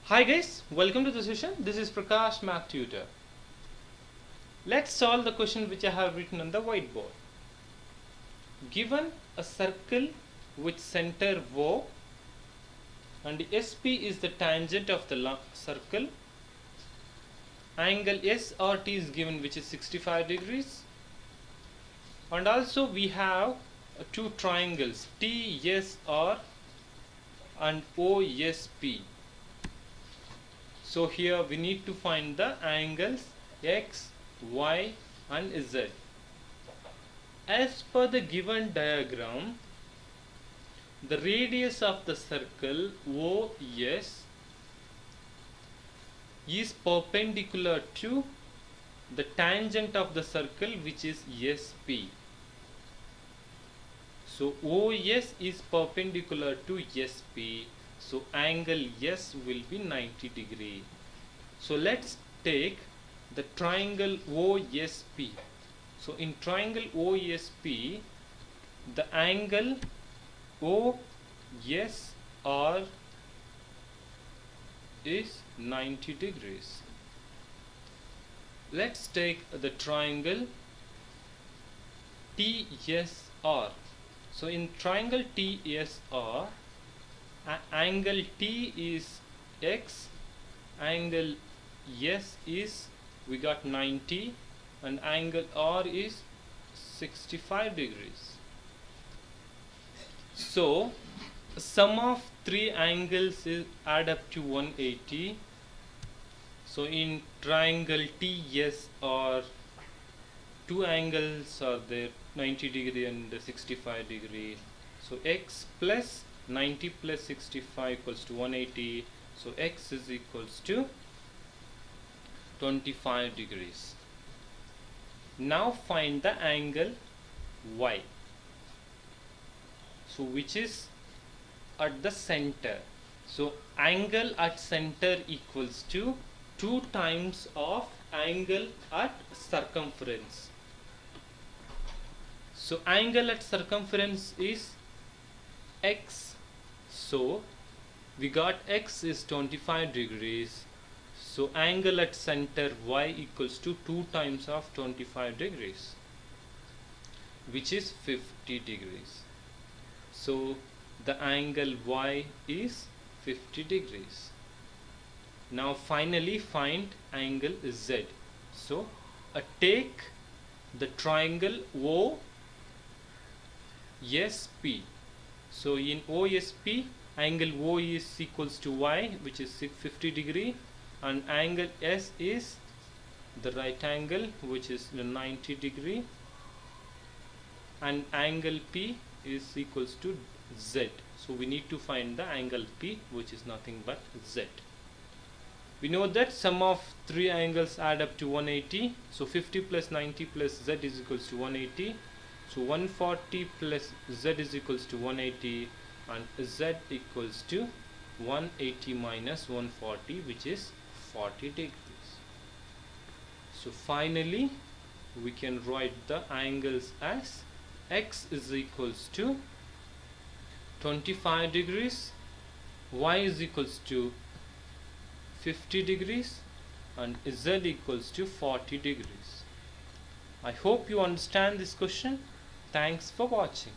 Hi guys, welcome to the session. This is Prakash, Math Tutor. Let's solve the question which I have written on the whiteboard. Given a circle with center O and SP is the tangent of the circle, angle SRT is given which is 65 degrees, and also we have two triangles TSR and OSP. So here we need to find the angles X, Y and Z. As per the given diagram, the radius of the circle OS is perpendicular to the tangent of the circle which is SP. So OS is perpendicular to SP. So angle S will be 90 degree. So let's take the triangle OSP. So in triangle OSP, the angle OSR is 90 degrees. Let's take the triangle TSR. So in triangle TSR, angle T is X, angle S is, we got 90, and angle R is 65 degrees. So sum of three angles is add up to 180. So in triangle TSR, two angles are there, 90 degree and 65 degree. So X plus 90 plus 65 equals to 180. So X is equals to 25 degrees. Now find the angle Y. So which is at the center. So angle at center equals to 2 times of angle at circumference. So angle at circumference is X. So we got X is 25 degrees. So angle at center Y equals to 2 times of 25 degrees, which is 50 degrees. So the angle Y is 50 degrees. Now finally find angle Z. So take the triangle OSP. So in OSP, angle O is equals to Y, which is 50 degree, and angle S is the right angle, which is 90 degree, and angle P is equals to Z. So we need to find the angle P, which is nothing but Z. We know that sum of three angles add up to 180. So 50 plus 90 plus Z is equals to 180. So 140 plus Z is equals to 180, and Z equals to 180 minus 140, which is 40 degrees. So finally we can write the angles as X is equals to 25 degrees, Y is equals to 50 degrees, and Z equals to 40 degrees. I hope you understand this question. Thanks for watching.